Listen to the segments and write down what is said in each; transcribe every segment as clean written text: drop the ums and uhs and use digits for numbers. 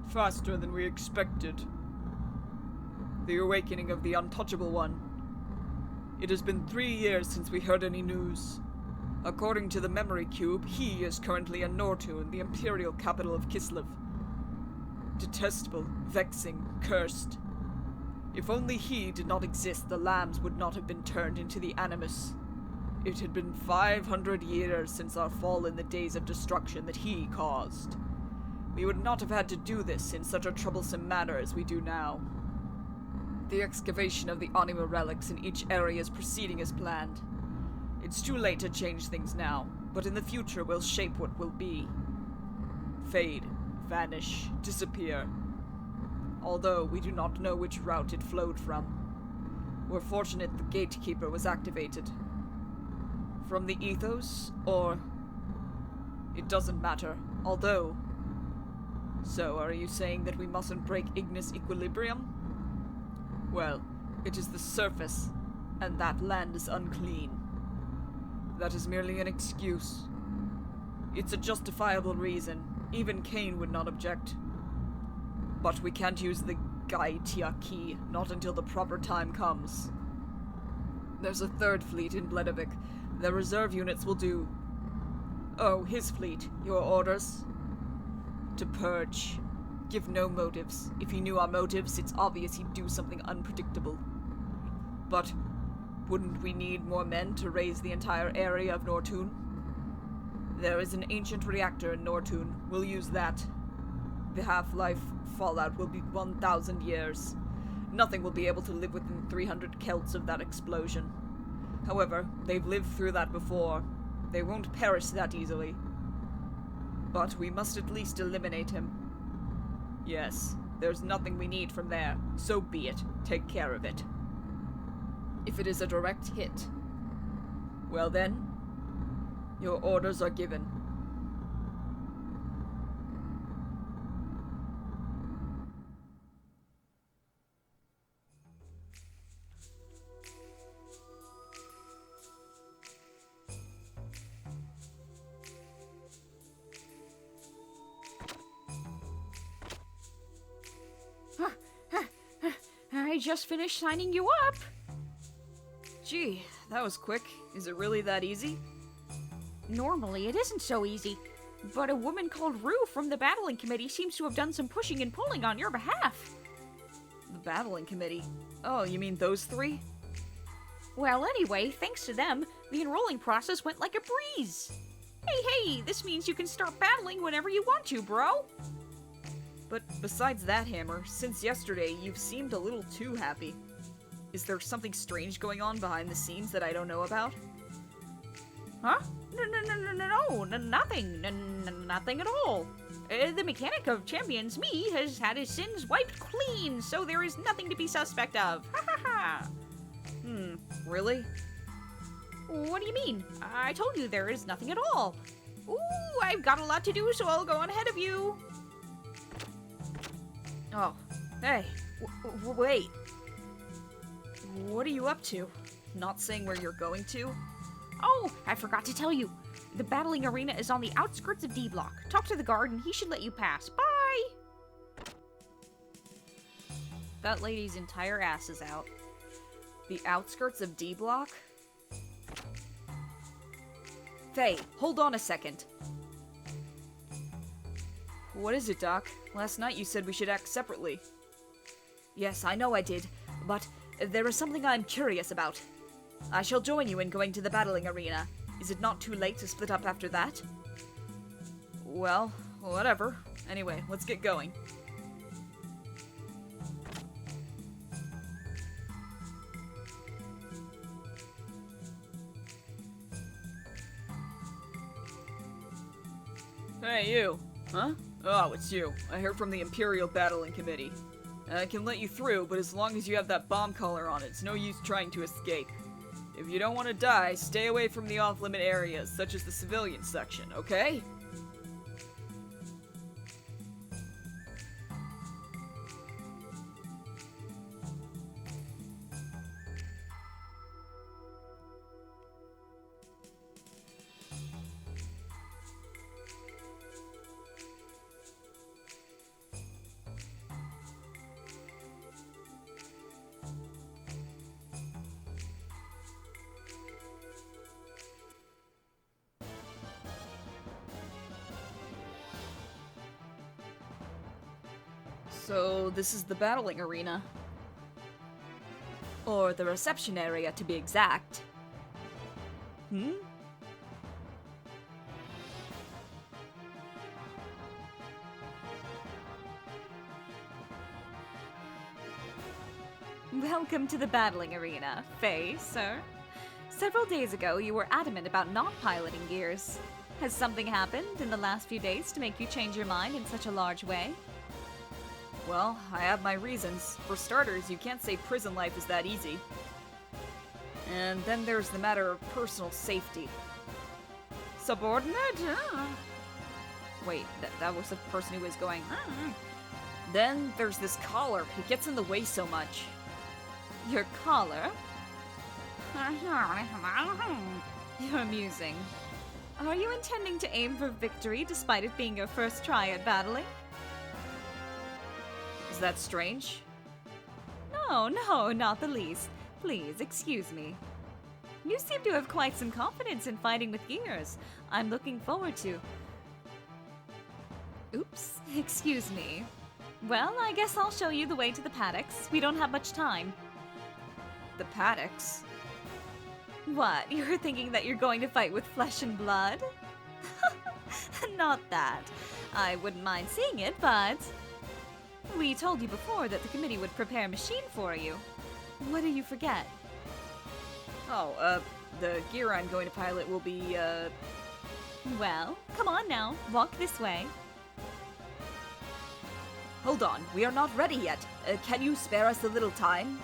faster than we expected. The awakening of the Untouchable One. It has been 3 years since we heard any news. According to the memory cube, he is currently in Nortun, the imperial capital of Kislev. Detestable, vexing, cursed. If only he did not exist, the lambs would not have been turned into the Animus. It had been 500 years since our fall in the days of destruction that he caused. We would not have had to do this in such a troublesome manner as we do now. The excavation of the Anima relics in each area is proceeding as planned. It's too late to change things now, but in the future we'll shape what will be. Fade, vanish, disappear. Although we do not know which route it flowed from. We're fortunate the gatekeeper was activated. From the ethos, or... It doesn't matter, although... So, are you saying that we mustn't break Ignis' equilibrium? Well, it is the surface, and that land is unclean. That is merely an excuse. It's a justifiable reason. Even Cain would not object. But we can't use the Gaitia key, not until the proper time comes. There's a third fleet in Bledavik. The reserve units will do. Oh, his fleet. Your orders? To purge. Give no motives. If he knew our motives, it's obvious he'd do something unpredictable. But wouldn't we need more men to raise the entire area of Nortun? There is an ancient reactor in Nortun. We'll use that. The half-life fallout will be 1,000 years. Nothing will be able to live within 300 Celts of that explosion. However, they've lived through that before. They won't perish that easily. But we must at least eliminate him. Yes, there's nothing we need from there. So be it. Take care of it. If it is a direct hit, well then, your orders are given. I just finished signing you up. Gee, that was quick. Is it really that easy? Normally, it isn't so easy, but a woman called Rue from the Battling Committee seems to have done some pushing and pulling on your behalf. The Battling Committee? Oh, you mean those three? Well, anyway, thanks to them, the enrolling process went like a breeze. Hey, this means you can start battling whenever you want to, bro. But besides that, Hammer, since yesterday, you've seemed a little too happy. Is there something strange going on behind the scenes that I don't know about? Huh? No, nothing. Nothing at all. The mechanic of Champions, me, has had his sins wiped clean, so there is nothing to be suspect of. Ha ha ha. Really? What do you mean? I told you there is nothing at all. Ooh, I've got a lot to do, so I'll go on ahead of you. Oh, hey, wait. What are you up to? Not saying where you're going to? Oh, I forgot to tell you. The battling arena is on the outskirts of D-Block. Talk to the guard and he should let you pass. Bye! That lady's entire ass is out. The outskirts of D-Block? Faye, hold on a second. What is it, Doc? Last night you said we should act separately. Yes, I know I did, but there is something I'm curious about. I shall join you in going to the battling arena. Is it not too late to split up after that? Well, whatever. Anyway, let's get going. Hey, you. Huh? Oh, it's you. I heard from the Imperial Battling Committee. I can let you through, but as long as you have that bomb collar on, it's no use trying to escape. If you don't want to die, stay away from the off-limit areas, such as the civilian section, okay? So this is the battling arena. Or the reception area, to be exact. Hmm? Welcome to the battling arena, Faye, sir. Several days ago, you were adamant about not piloting Gears. Has something happened in the last few days to make you change your mind in such a large way? Well, I have my reasons. For starters, you can't say prison life is that easy. And then there's the matter of personal safety. Subordinate? Wait, that was the person who was going. Then there's this collar. It gets in the way so much. Your collar? You're amusing. Are you intending to aim for victory despite it being your first try at battling? Is that strange? No, not the least. Please, excuse me. You seem to have quite some confidence in fighting with Gears. I'm looking forward to... Oops, excuse me. Well, I guess I'll show you the way to the paddocks. We don't have much time. The paddocks? What, you're thinking that you're going to fight with flesh and blood? Not that. I wouldn't mind seeing it, but... We told you before that the committee would prepare a machine for you. What do you forget? Oh, the gear I'm going to pilot will be, Well, come on now. Walk this way. Hold on, we are not ready yet. Can you spare us a little time?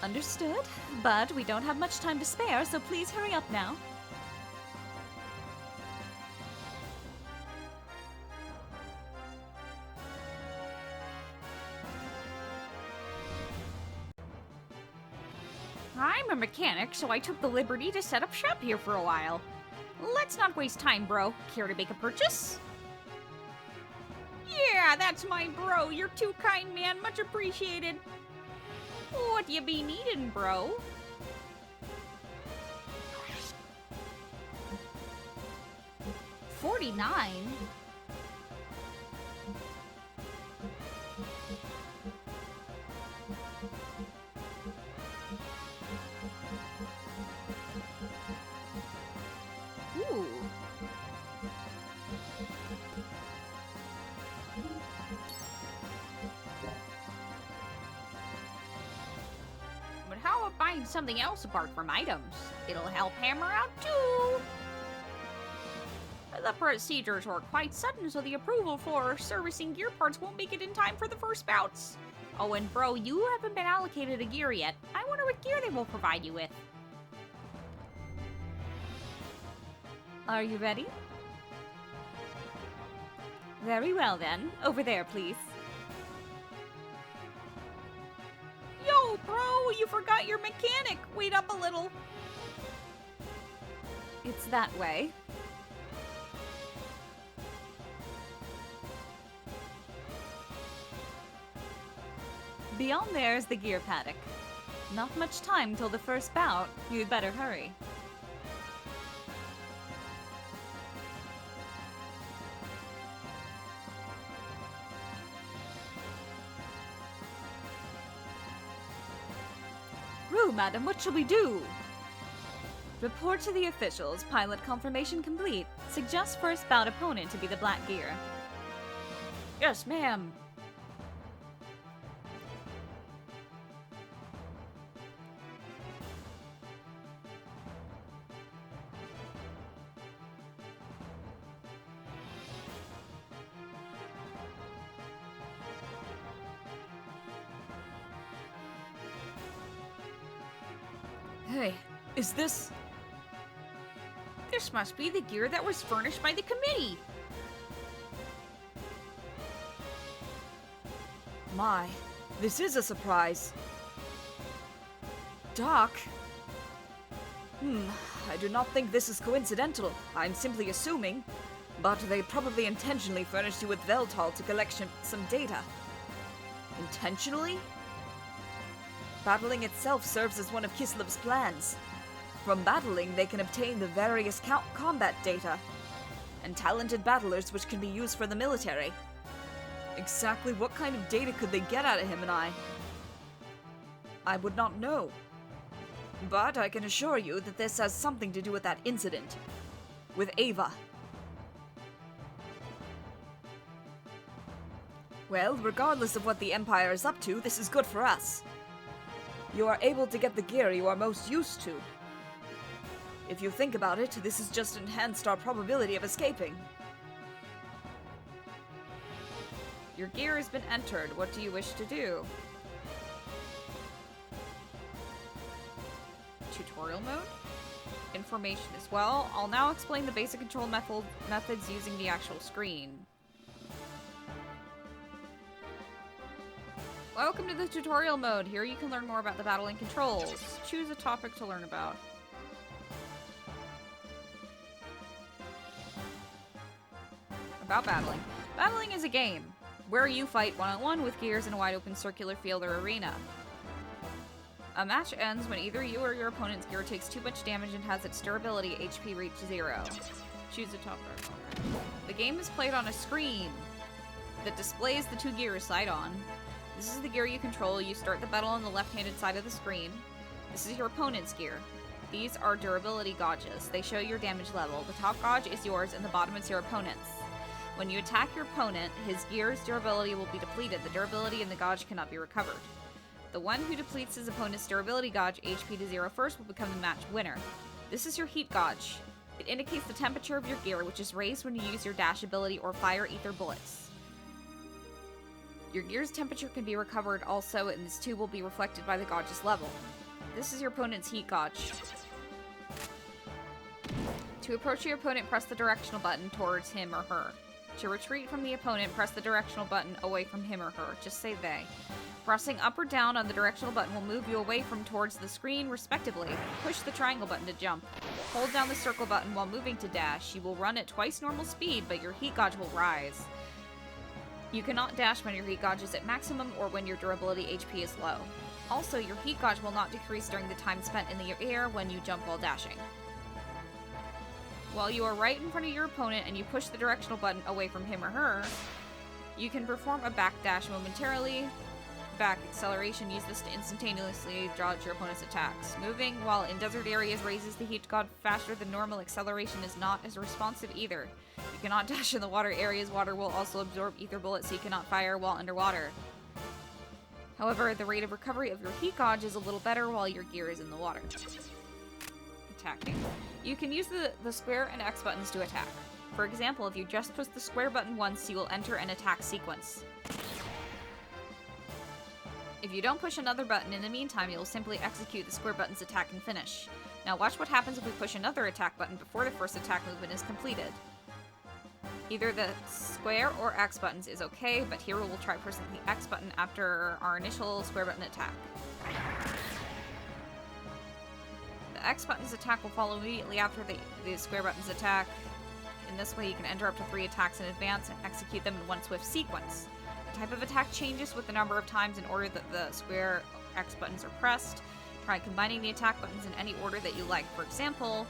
Understood, but we don't have much time to spare, so please hurry up now. I'm a mechanic, so I took the liberty to set up shop here for a while. Let's not waste time, bro. Care to make a purchase? Yeah, that's my bro. You're too kind, man. Much appreciated. What you be needin', bro? $49? Ooh. But how about buying something else apart from items? It'll help hammer out too. The procedures are quite sudden, so the approval for servicing gear parts won't make it in time for the first bouts. Oh, and bro, you haven't been allocated a gear yet. I wonder what gear they will provide you with. Are you ready? Very well then. Over there, please. Yo, bro, you forgot your mechanic. Wait up a little. It's that way. Beyond there is the gear paddock. Not much time till the first bout. You'd better hurry. Rue, madam, what shall we do? Report to the officials. Pilot confirmation complete. Suggest first bout opponent to be the black gear. Yes, ma'am. Hey, is this... This must be the gear that was furnished by the committee. My, this is a surprise. Doc? I do not think this is coincidental. I'm simply assuming. But they probably intentionally furnished you with Veltal to collect some data. Intentionally? Battling itself serves as one of Kislev's plans. From battling, they can obtain the various combat data, and talented battlers which can be used for the military. Exactly what kind of data could they get out of him and I? I would not know. But I can assure you that this has something to do with that incident. With Ava. Well, regardless of what the Empire is up to, this is good for us. You are able to get the gear you are most used to. If you think about it, this has just enhanced our probability of escaping. Your gear has been entered. What do you wish to do? Tutorial mode? Information as well. I'll now explain the basic control methods using the actual screen. Welcome to the tutorial mode. Here you can learn more about the battle and controls. Choose a topic to learn about. About battling. Battling is a game where you fight one-on-one with gears in a wide-open circular field or arena. A match ends when either you or your opponent's gear takes too much damage and has its durability HP reach 0. Choose a topic. The game is played on a screen that displays the two gears side on. This is the gear you control. You start the battle on the left-handed side of the screen. This is your opponent's gear. These are durability gauges. They show your damage level. The top gauge is yours and the bottom is your opponent's. When you attack your opponent, his gear's durability will be depleted. The durability in the gauge cannot be recovered. The one who depletes his opponent's durability gauge HP to 0 first will become the match winner. This is your heat gauge. It indicates the temperature of your gear, which is raised when you use your dash ability or fire ether bullets. Your gear's temperature can be recovered also, and this too will be reflected by the gauge's level. This is your opponent's heat gauge. To approach your opponent, press the directional button towards him or her. To retreat from the opponent, press the directional button away from him or her. Just say they. Pressing up or down on the directional button will move you away from towards the screen, respectively. Push the triangle button to jump. Hold down the circle button while moving to dash. You will run at twice normal speed, but your heat gauge will rise. You cannot dash when your heat gauge is at maximum or when your durability HP is low. Also, your heat gauge will not decrease during the time spent in the air when you jump while dashing. While you are right in front of your opponent and you push the directional button away from him or her, you can perform a back dash momentarily. Back acceleration, use this to instantaneously dodge your opponent's attacks. Moving while in desert areas raises the heat gauge faster than normal. Acceleration is not as responsive either. You cannot dash in the water areas. Water will also absorb ether bullets, so you cannot fire while underwater. However, the rate of recovery of your heat gauge is a little better while your gear is in the water. Attacking. You can use the square and X buttons to attack. For example, if you just push the square button once, you will enter an attack sequence. If you don't push another button in the meantime, you'll simply execute the square button's attack and finish. Now watch what happens if we push another attack button before the first attack movement is completed. Either the square or X buttons is okay, but here we will try pressing the X button after our initial square button attack. The X button's attack will follow immediately after the square button's attack. In this way, you can enter up to 3 attacks in advance and execute them in one swift sequence. The type of attack changes with the number of times in order that the square X buttons are pressed. Try combining the attack buttons in any order that you like. For example...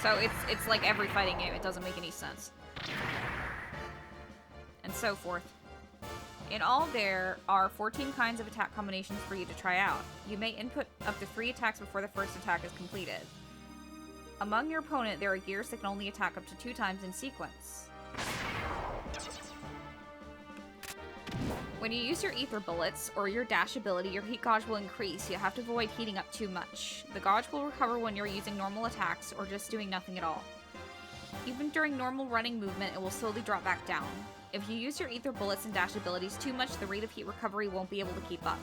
So it's like every fighting game. It doesn't make any sense. And so forth. In all, there are 14 kinds of attack combinations for you to try out. You may input up to 3 attacks before the first attack is completed. Among your opponent, there are gears that can only attack up to 2 times in sequence. When you use your ether bullets or your dash ability, your heat gauge will increase. You have to avoid heating up too much. The gauge will recover when you're using normal attacks or just doing nothing at all. Even during normal running movement, it will slowly drop back down. If you use your ether bullets and dash abilities too much, the rate of heat recovery won't be able to keep up.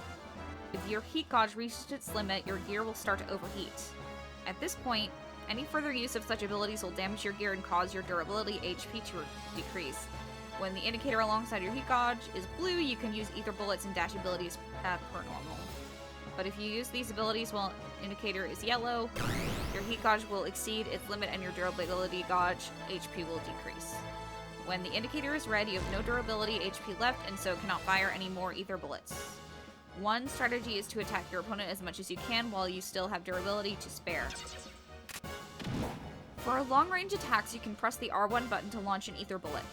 If your heat gauge reaches its limit, your gear will start to overheat. At this point, any further use of such abilities will damage your gear and cause your durability HP to decrease. When the indicator alongside your heat gauge is blue, you can use ether bullets and dash abilities per normal. But if you use these abilities while the indicator is yellow, your heat gauge will exceed its limit and your durability gauge HP will decrease. When the indicator is red, you have no durability HP left and so cannot fire any more ether bullets. One strategy is to attack your opponent as much as you can while you still have durability to spare. For long-range attacks, you can press the R1 button to launch an ether bullet.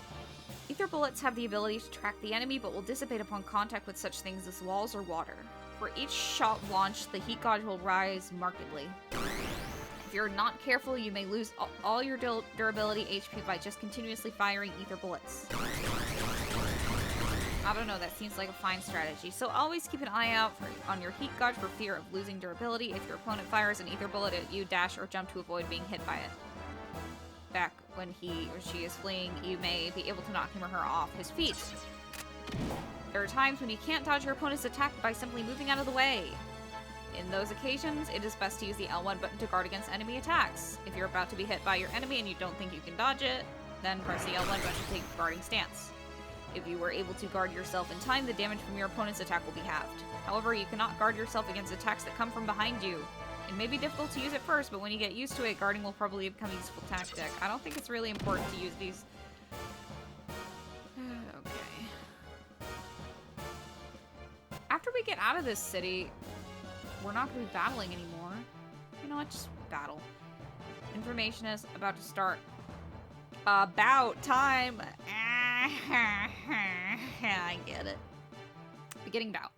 Ether bullets have the ability to track the enemy, but will dissipate upon contact with such things as walls or water. For each shot launched, the heat gauge will rise markedly. If you're not careful, you may lose all your durability HP by just continuously firing ether bullets. I don't know, that seems like a fine strategy. So always keep an eye out on your heat gauge for fear of losing durability. If your opponent fires an ether bullet at you, dash or jump to avoid being hit by it. Back when he or she is fleeing, you may be able to knock him or her off his feet. There are times when you can't dodge your opponent's attack by simply moving out of the way. In those occasions, it is best to use the L1 button to guard against enemy attacks. If you're about to be hit by your enemy and you don't think you can dodge it, then press the L1 button to take a guarding stance. If you were able to guard yourself in time, the damage from your opponent's attack will be halved. However, you cannot guard yourself against attacks that come from behind you. It may be difficult to use at first, but when you get used to it, guarding will probably become a useful tactic. I don't think it's really important to use these. Okay. After we get out of this city, we're not going to be battling anymore. You know what? Just battle. Information is about to start. About time. I get it. Beginning bout.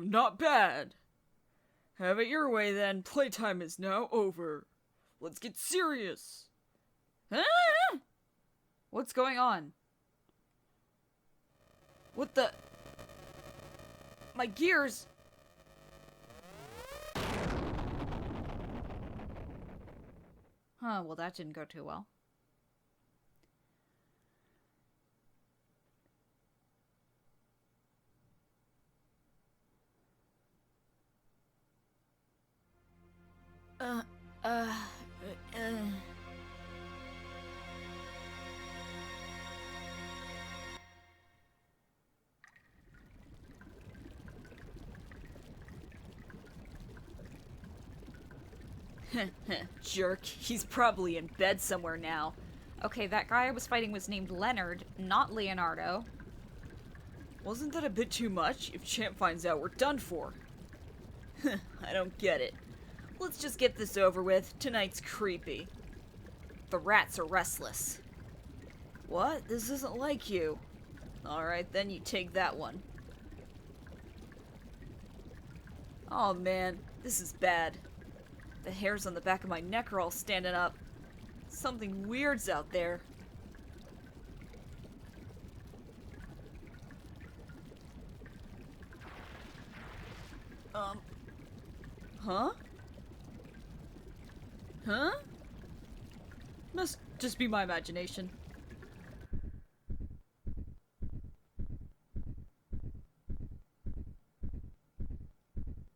Not bad. Have it your way then. Playtime is now over. Let's get serious. Ah! What's going on? What the? My gears. Huh, well that didn't go too well. Jerk. He's probably in bed somewhere now. Okay, that guy I was fighting was named Leonard, not Leonardo. Wasn't that a bit too much? If Champ finds out, we're done for. I don't get it. Let's just get this over with. Tonight's creepy. The rats are restless. What? This isn't like you. Alright, then you take that one. Oh man, this is bad. The hairs on the back of my neck are all standing up. Something weird's out there. Huh? Huh? Must just be my imagination.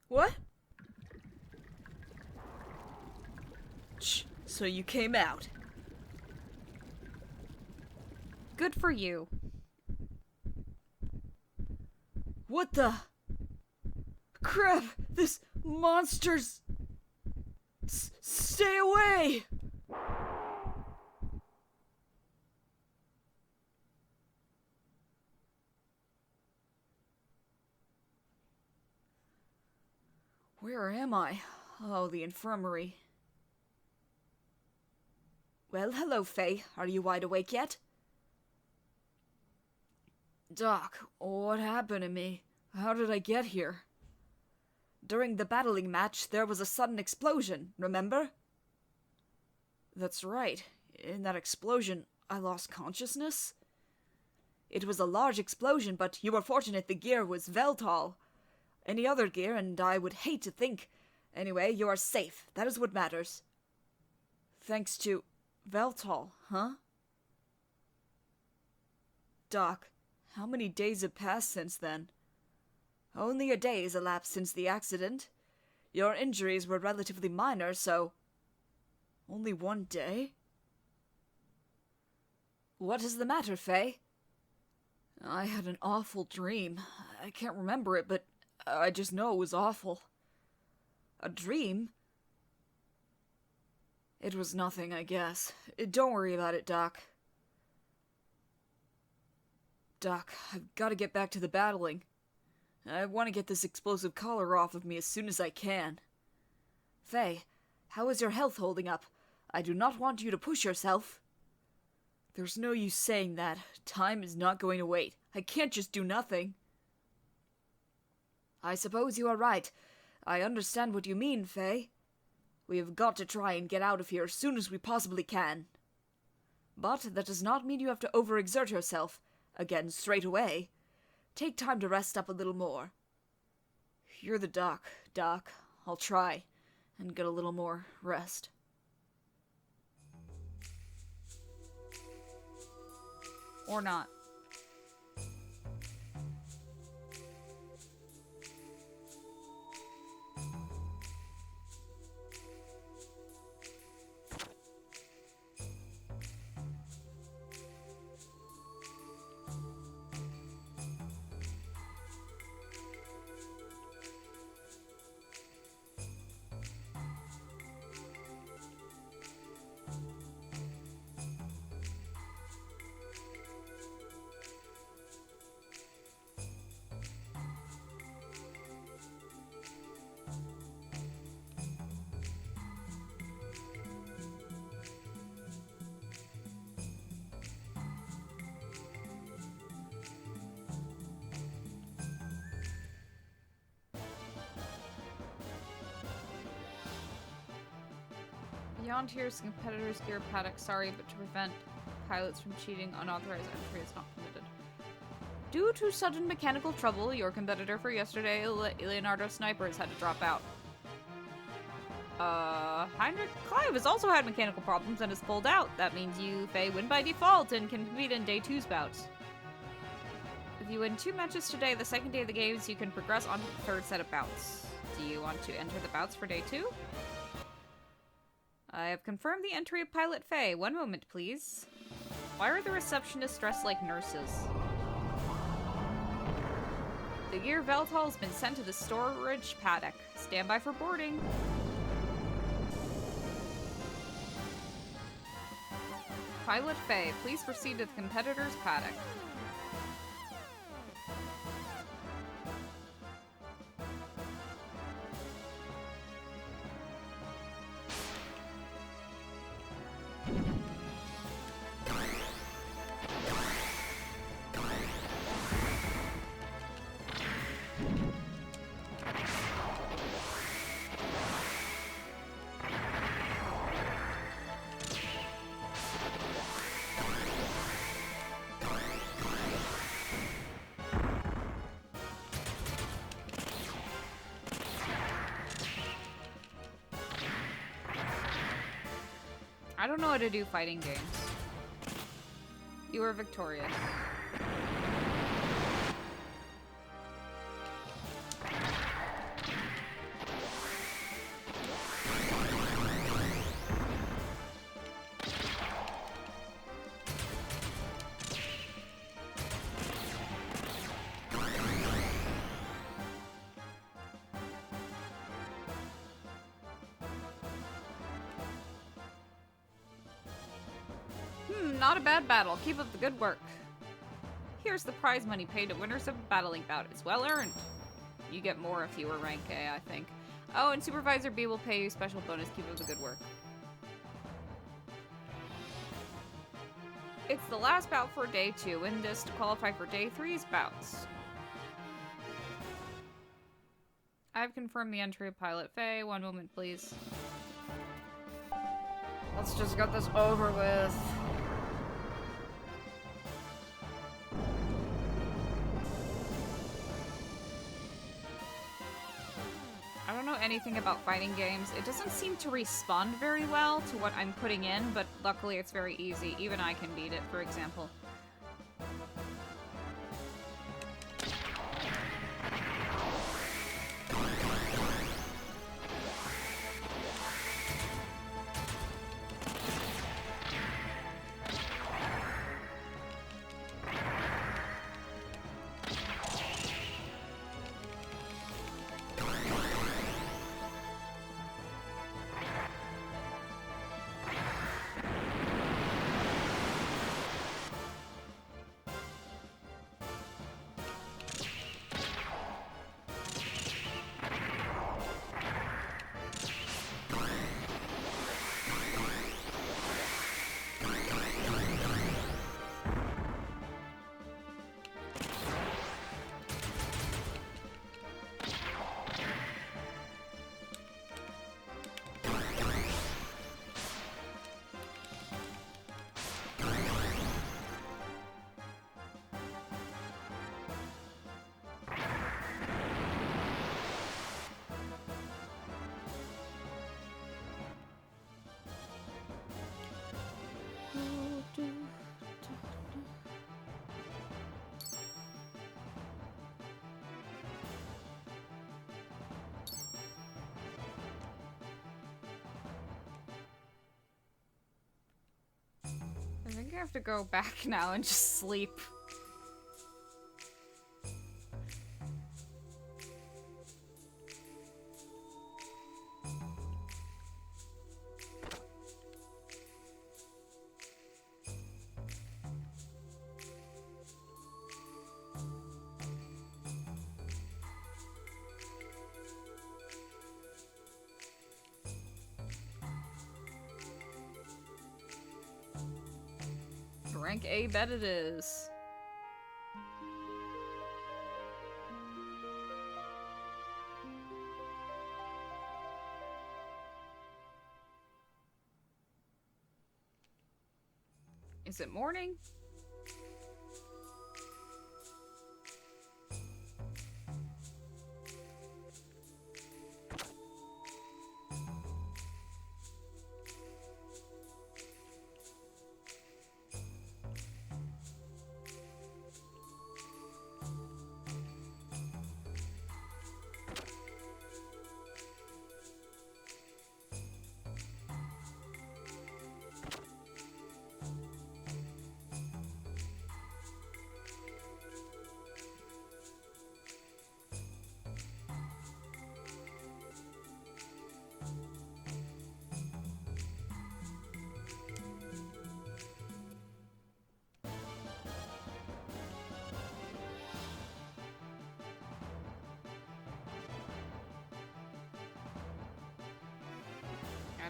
What? Shh, so you came out. Good for you. What the? Crap! This monster's... stay away! Where am I? Oh, the infirmary. Well, hello, Faye. Are you wide awake yet? Doc, what happened to me? How did I get here? During the battling match, there was a sudden explosion, remember? That's right. In that explosion, I lost consciousness. It was a large explosion, but you were fortunate the gear was Veltal. Any other gear, and I would hate to think. Anyway, you are safe. That is what matters. Thanks to Veltal, huh? Doc, how many days have passed since then? Only a day has elapsed since the accident. Your injuries were relatively minor, so... Only one day? What is the matter, Faye? I had an awful dream. I can't remember it, but I just know it was awful. A dream? It was nothing, I guess. Don't worry about it, Doc. Doc, I've got to get back to the battling. I want to get this explosive collar off of me as soon as I can. Faye, how is your health holding up? I do not want you to push yourself. There's no use saying that. Time is not going to wait. I can't just do nothing. I suppose you are right. I understand what you mean, Faye. We have got to try and get out of here as soon as we possibly can. But that does not mean you have to overexert yourself. Again, straight away. Take time to rest up a little more. You're the doc, Doc. I'll try and get a little more rest. Or not. Beyond here's competitors' gear paddock. Sorry, but to prevent pilots from cheating, unauthorized entry is not permitted. Due to sudden mechanical trouble, your competitor for yesterday, Leonardo Snipers, had to drop out. Heinrich Clive has also had mechanical problems and is pulled out. That means you, Faye, win by default and can compete in Day 2's bouts. If you win 2 matches today, the second day of the games, you can progress on to the third set of bouts. Do you want to enter the bouts for Day 2? I have confirmed the entry of Pilot Faye. One moment, please. Why are the receptionists dressed like nurses? The gear Veltal has been sent to the storage paddock. Stand by for boarding. Pilot Faye, please proceed to the competitor's paddock. I don't know how to do fighting games. You are victorious. Not a bad battle. Keep up the good work. Here's the prize money paid to winners of a battling bout. It's well earned. You get more if you were rank A, I think. Oh, and Supervisor B will pay you special bonus. Keep up the good work. It's the last bout for Day 2. Win this to qualify for Day 3's bouts. I've confirmed the entry of Pilot Faye. One moment, please. Let's just get this over with. I don't know anything about fighting games. It doesn't seem to respond very well to what I'm putting in, but luckily it's very easy. Even I can beat it, for example. have to go back now and just sleep. Rank A bet it is. Is it morning?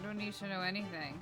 I don't need to know anything.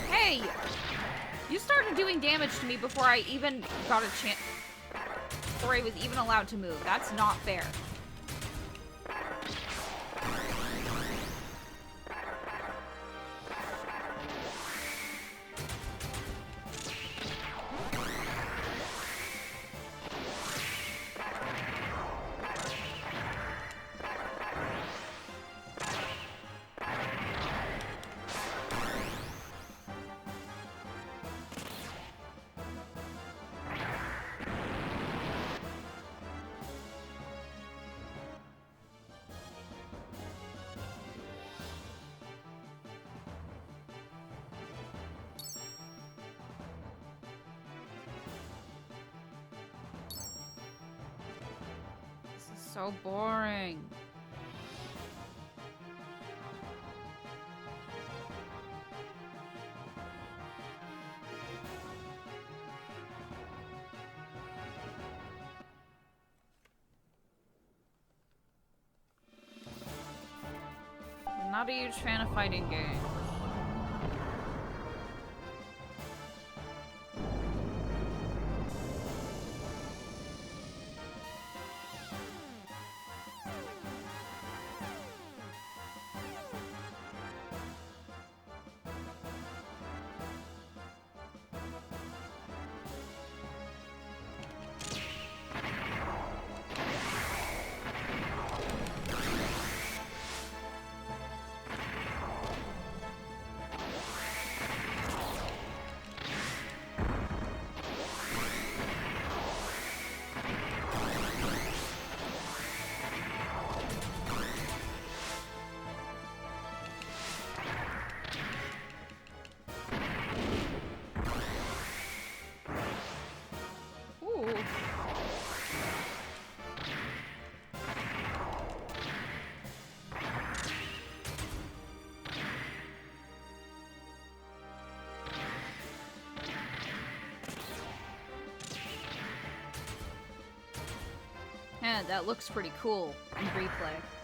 Hey! You started doing damage to me before I even got a chance. Before I was even allowed to move. That's not fair. So boring. I'm not a huge fan of fighting games. admit, that looks pretty cool in replay.